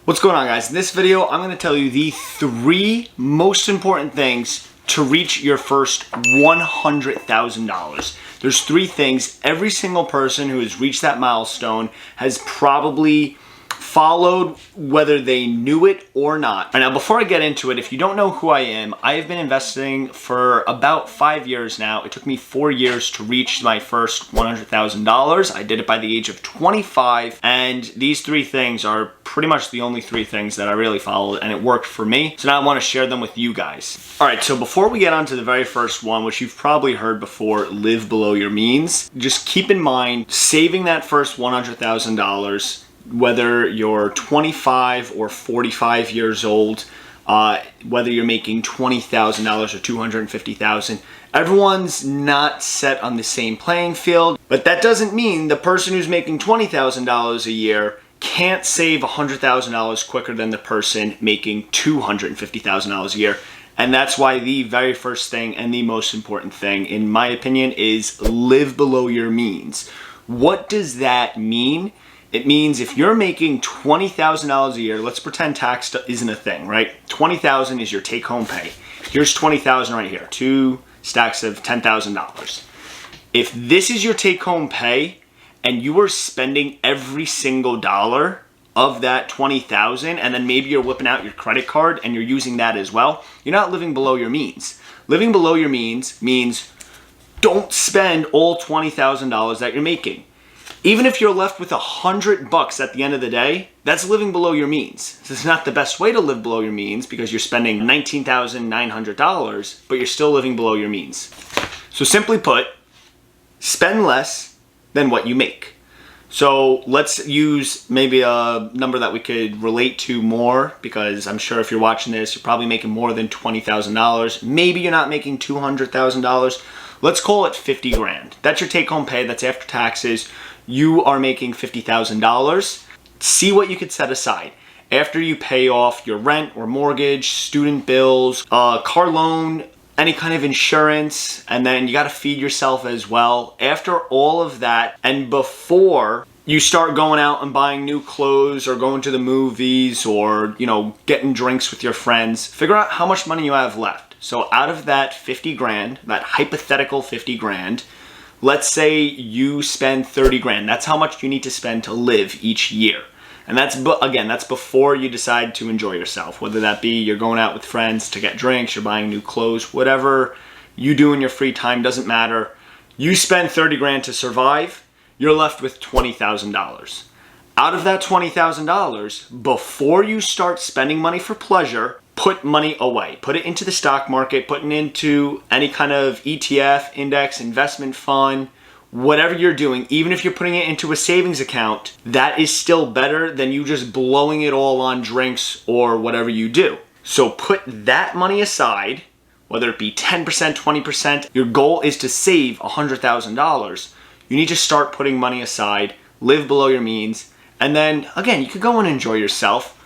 What's going on, guys? In this video, I'm going to tell you the 3 most important things to reach your first $100,000. There's 3 things every single person who has reached that milestone has probably followed, whether they knew it or not. And now, before I get into it, if you don't know who I am, I have been investing for about 5 years now. It took me 4 years to reach my first $100,000. I did it by the age of 25, and these 3 things are pretty much the only 3 things that I really followed, and it worked for me. So now I want to share them with you guys. All right, so before we get on to the very first one, which you've probably heard before, live below your means, just keep in mind saving that first $100,000, whether you're 25 or 45 years old, whether you're making $20,000 or $250,000, everyone's not set on the same playing field. But that doesn't mean the person who's making $20,000 a year can't save $100,000 quicker than the person making $250,000 a year. And that's why the very first thing and the most important thing, in my opinion, is live below your means. What does that mean? It means if you're making $20,000 a year, let's pretend tax isn't a thing, right? $20,000 is your take-home pay. Here's $20,000 right here, 2 stacks of $10,000. If this is your take-home pay and you are spending every single dollar of that $20,000, and then maybe you're whipping out your credit card and you're using that as well, you're not living below your means. Living below your means don't spend all $20,000 that you're making. Even if you're left with $100 at the end of the day, that's living below your means. This is not the best way to live below your means because you're spending $19,900, but you're still living below your means. So simply put, spend less than what you make. So let's use maybe a number that we could relate to more, because I'm sure if you're watching this, you're probably making more than $20,000. Maybe you're not making $200,000. Let's call it 50 grand. That's your take-home pay. That's after taxes. You are making $50,000. See what you could set aside. After you pay off your rent or mortgage, student bills, car loan, any kind of insurance, and then you got to feed yourself as well. After all of that, and before you start going out and buying new clothes or going to the movies or, getting drinks with your friends, figure out how much money you have left. So out of that 50 grand, that hypothetical 50 grand, let's say you spend 30 grand. That's how much you need to spend to live each year. And that's before you decide to enjoy yourself, whether that be you're going out with friends to get drinks, you're buying new clothes, whatever you do in your free time, doesn't matter. You spend 30 grand to survive, you're left with $20,000. Out of that $20,000, before you start spending money for pleasure, put money away. Put it into the stock market, put it into any kind of ETF, index, investment fund, whatever you're doing. Even if you're putting it into a savings account, that is still better than you just blowing it all on drinks or whatever you do. So put that money aside, whether it be 10%, 20%. Your goal is to save $100,000. You need to start putting money aside, live below your means, and then again, you could go and enjoy yourself,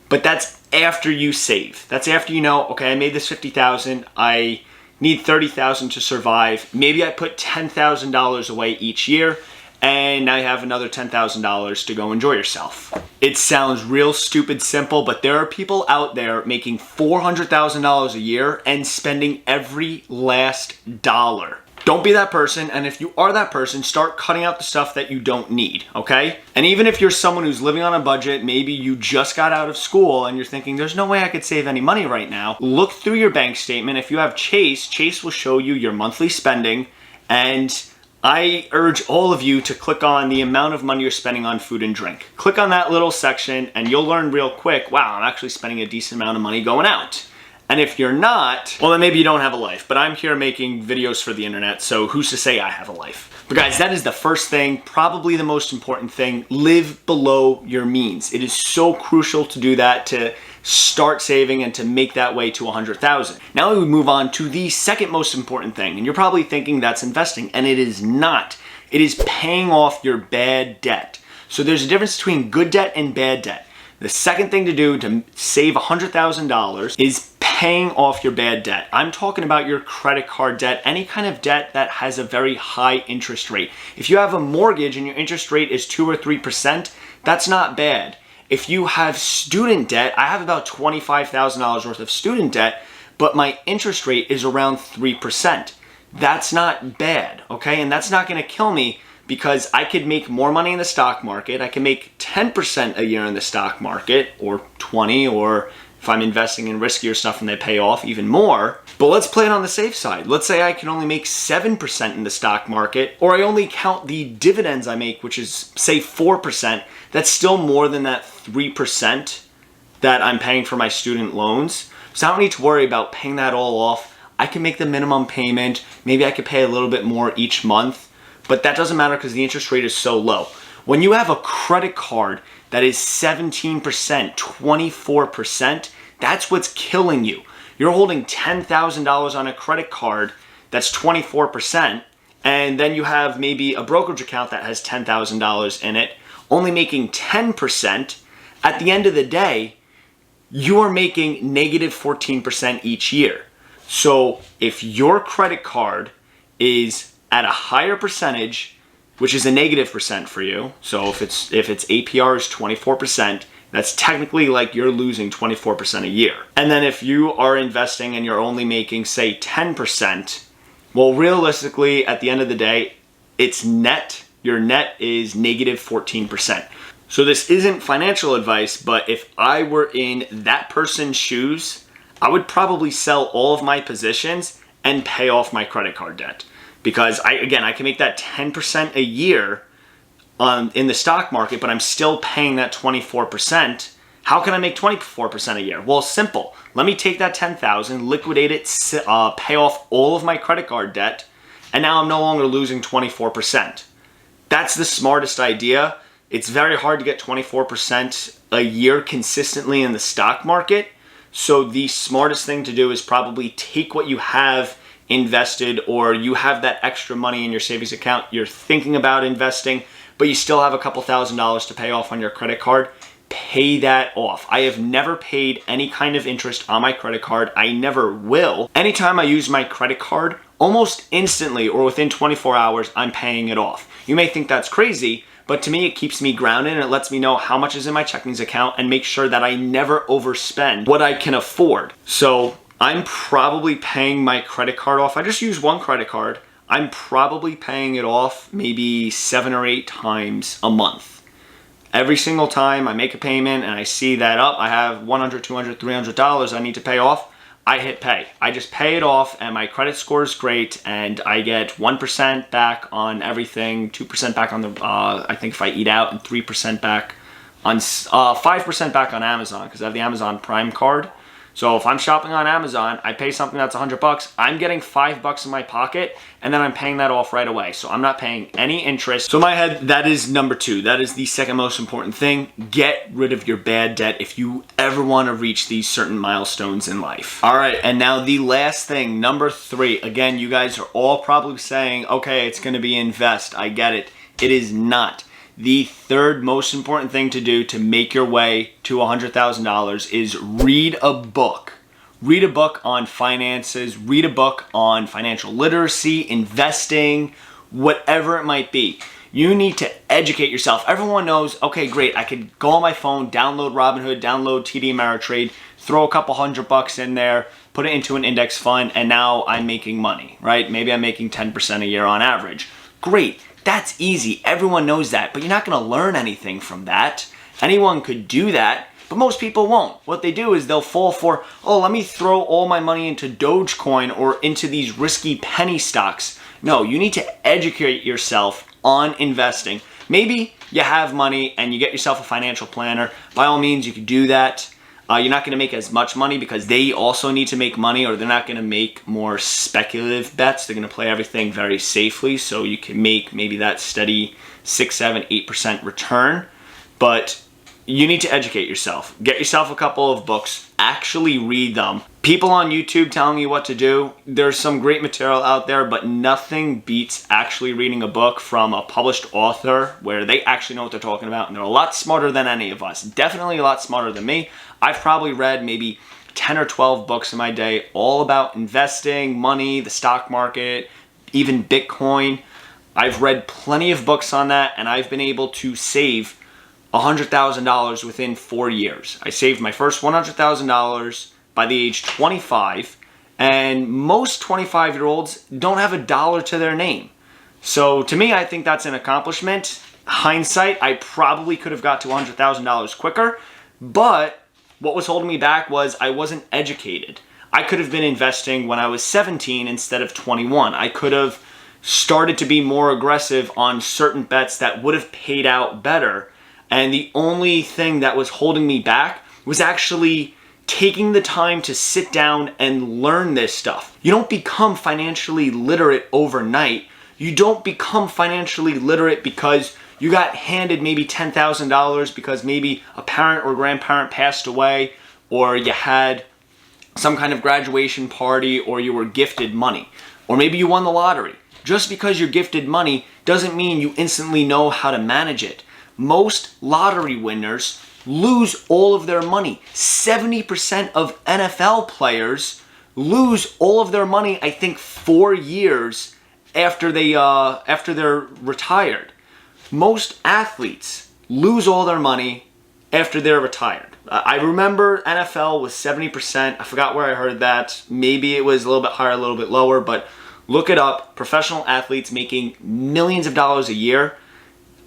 but that's after you save. That's after you know, okay, I made this $50,000, I need $30,000 to survive. Maybe I put $10,000 away each year, and now you have another $10,000 to go enjoy yourself. It sounds real stupid simple, but there are people out there making $400,000 a year and spending every last dollar. Don't be that person, and if you are that person, start cutting out the stuff that you don't need, okay? And even if you're someone who's living on a budget, maybe you just got out of school and you're thinking, there's no way I could save any money right now, look through your bank statement. If you have Chase, Chase will show you your monthly spending, and I urge all of you to click on the amount of money you're spending on food and drink. Click on that little section and you'll learn real quick, wow, I'm actually spending a decent amount of money going out. And if you're not, well, then maybe you don't have a life. But I'm here making videos for the internet, so who's to say I have a life? But guys, that is the first thing, probably the most important thing. Live below your means. It is so crucial to do that, to start saving and to make that way to 100,000. Now we move on to the second most important thing. And you're probably thinking that's investing, and it is not. It is paying off your bad debt. So there's a difference between good debt and bad debt. The second thing to do to save $100,000 is paying off your bad debt. I'm talking about your credit card debt, any kind of debt that has a very high interest rate. If you have a mortgage and your interest rate is 2 or 3%, that's not bad. if you have student debt, I have about $25,000 worth of student debt, but my interest rate is around 3%. That's not bad, okay? And that's not gonna kill me because I could make more money in the stock market. I can make 10% a year in the stock market, or 20, or if I'm investing in riskier stuff and they pay off, even more. But let's play it on the safe side. Let's say I can only make 7% in the stock market, or I only count the dividends I make, which is say 4%. That's still more than that 3% that I'm paying for my student loans. So I don't need to worry about paying that all off. I can make the minimum payment. Maybe I could pay a little bit more each month, but that doesn't matter because the interest rate is so low. When you have a credit card that is 17%, 24%, that's what's killing you. You're holding $10,000 on a credit card that's 24%, and then you have maybe a brokerage account that has $10,000 in it, only making 10%. At the end of the day, you are making negative 14% each year. So if your credit card is at a higher percentage, which is a negative percent for you, so if its APR is 24%, that's technically like you're losing 24% a year. And then if you are investing and you're only making, say, 10%, well, realistically, at the end of the day, it's net. Your net is negative 14%. So this isn't financial advice, but if I were in that person's shoes, I would probably sell all of my positions and pay off my credit card debt. Because I can make that 10% a year in the stock market, but I'm still paying that 24%. How can I make 24% a year? Well, simple. Let me take that 10,000, liquidate it, pay off all of my credit card debt, and now I'm no longer losing 24%. That's the smartest idea. It's very hard to get 24% a year consistently in the stock market. So the smartest thing to do is probably take what you have invested, or you have that extra money in your savings account, you're thinking about investing, but you still have a couple $1,000s to pay off on your credit card. Pay that off. I have never paid any kind of interest on my credit card. I never will. Anytime I use my credit card, almost instantly or within 24 hours, I'm paying it off. You may think that's crazy, but to me, it keeps me grounded and it lets me know how much is in my checkings account and make sure that I never overspend what I can afford. So I'm probably paying my credit card off. I just use one credit card. I'm probably paying it off maybe 7 or 8 times a month. Every single time I make a payment and I see that I have $100, $200, $300 I need to pay off, I hit pay. I just pay it off and my credit score is great and I get 1% back on everything, 2% back on the, I think if I eat out, and 3% back on, 5% back on Amazon because I have the Amazon Prime card. So if I'm shopping on Amazon, I pay something that's $100, I'm getting $5 in my pocket, and then I'm paying that off right away. So I'm not paying any interest. So in my head, that is number 2. That is the second most important thing. Get rid of your bad debt if you ever want to reach these certain milestones in life. All right, and now the last thing, number 3. Again, you guys are all probably saying, okay, it's gonna be invest. I get it. It is not. The third most important thing to do to make your way to $100,000 is read a book. Read a book on finances, read a book on financial literacy, investing, whatever it might be. You need to educate yourself. Everyone knows, okay, great, I could go on my phone, download Robinhood, download TD Ameritrade, throw a couple $100 in there, put it into an index fund, and now I'm making money, right? Maybe I'm making 10% a year on average. Great. That's easy. Everyone knows that, but you're not going to learn anything from that. Anyone could do that, but most people won't. What they do is they'll fall for, oh, let me throw all my money into Dogecoin or into these risky penny stocks. No, you need to educate yourself on investing. Maybe you have money and you get yourself a financial planner. By all means, you could do that. You're not going to make as much money because they also need to make money, or they're not going to make more speculative bets. They're going to play everything very safely, so you can make maybe that steady 6, 7, 8% return. But you need to educate yourself. Get yourself a couple of books. Actually read them. People on YouTube telling you what to do, there's some great material out there, but nothing beats actually reading a book from a published author where they actually know what they're talking about, and they're a lot smarter than any of us. Definitely a lot smarter than me. I've probably read maybe 10 or 12 books in my day, all about investing, money, the stock market, even Bitcoin. I've read plenty of books on that, and I've been able to save $100,000 within 4 years. I saved my first $100,000 by the age 25, and most 25-year-olds don't have a dollar to their name. So to me, I think that's an accomplishment. Hindsight, I probably could have got to $100,000 quicker, but what was holding me back was I wasn't educated. I could have been investing when I was 17 instead of 21. I could have started to be more aggressive on certain bets that would have paid out better. And the only thing that was holding me back was actually taking the time to sit down and learn this stuff. You don't become financially literate overnight. You don't become financially literate because you got handed maybe $10,000 because maybe a parent or grandparent passed away, or you had some kind of graduation party, or you were gifted money, or maybe you won the lottery. Just because you're gifted money doesn't mean you instantly know how to manage it. Most lottery winners lose all of their money. 70% of NFL players lose all of their money, I think, 4 years after they're retired. Most athletes lose all their money after they're retired. I remember NFL was 70%. I forgot where I heard that. Maybe it was a little bit higher, a little bit lower, but look it up. Professional athletes making millions of dollars a year,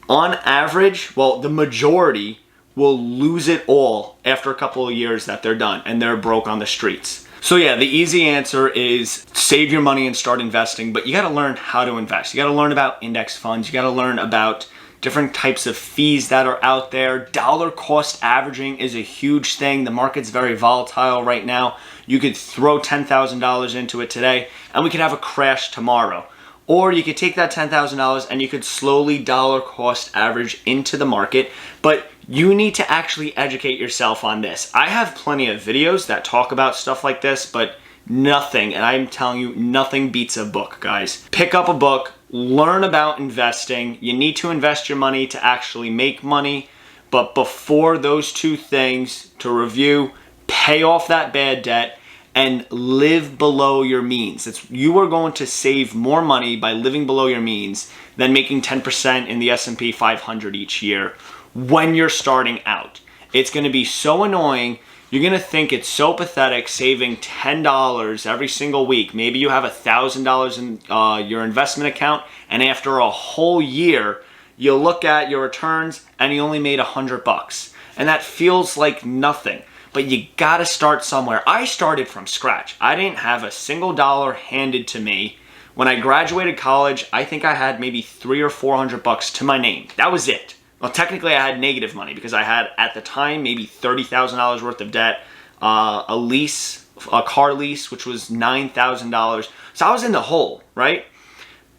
on average, well, the majority will lose it all after a couple of years that they're done and they're broke on the streets. So yeah, the easy answer is save your money and start investing, but you gotta learn how to invest. You gotta learn about index funds. You gotta learn about different types of fees that are out there. Dollar cost averaging is a huge thing. The market's very volatile right now. You could throw $10,000 into it today and we could have a crash tomorrow. Or you could take that $10,000 and you could slowly dollar cost average into the market, but you need to actually educate yourself on this. I have plenty of videos that talk about stuff like this, but nothing, and I'm telling you, nothing beats a book, guys. Pick up a book, learn about investing. You need to invest your money to actually make money, but before those two things, to review, pay off that bad debt and live below your means. You are going to save more money by living below your means than making 10% in the S&P 500 each year when you're starting out. It's going to be so annoying. You're going to think it's so pathetic saving $10 every single week. Maybe you have $1,000 in your investment account, and after a whole year, you look at your returns and you only made $100. And that feels like nothing. But you gotta start somewhere. I started from scratch. I didn't have a single dollar handed to me. When I graduated college, I think I had maybe $300 or $400 to my name. That was it. Well, technically I had negative money because I had, at the time, maybe $30,000 worth of debt, a car lease, which was $9,000. So I was in the hole, right?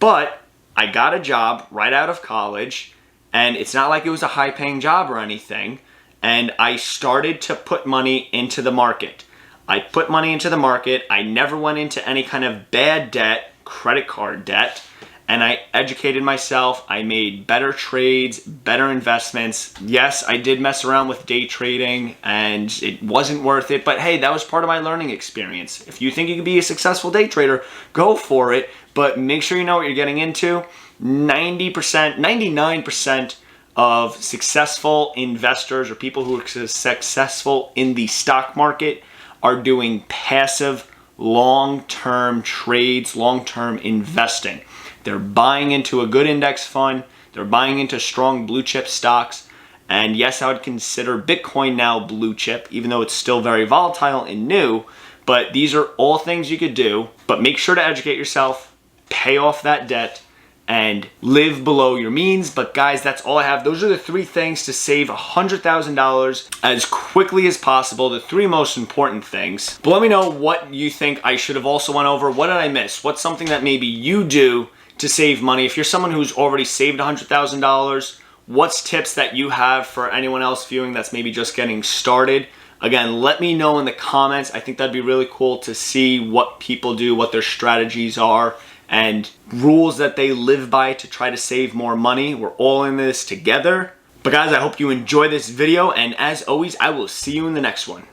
But I got a job right out of college, and it's not like it was a high-paying job or anything. And I started to put money into the market. I put money into the market. I never went into any kind of bad debt, credit card debt, and I educated myself. I made better trades, better investments. Yes, I did mess around with day trading and it wasn't worth it, but hey, that was part of my learning experience. If you think you can be a successful day trader, go for it, but make sure you know what you're getting into. 99% of successful investors or people who are successful in the stock market are doing passive long-term trades, long-term investing. They're buying into a good index fund, they're buying into strong blue chip stocks, and yes, I would consider Bitcoin now blue chip, even though it's still very volatile and new, but these are all things you could do, but make sure to educate yourself, pay off that debt, and live below your means. But guys, that's all I have. Those are the 3 things to save $100,000 as quickly as possible, the 3 most important things. But let me know what you think I should have also went over. What did I miss? What's something that maybe you do to save money? If you're someone who's already saved $100,000, what's tips that you have for anyone else viewing that's maybe just getting started? Again, let me know in the comments. I think that'd be really cool to see what people do, what their strategies are, and rules that they live by to try to save more money. We're all in this together. But guys, I hope you enjoy this video, and as always, I will see you in the next one.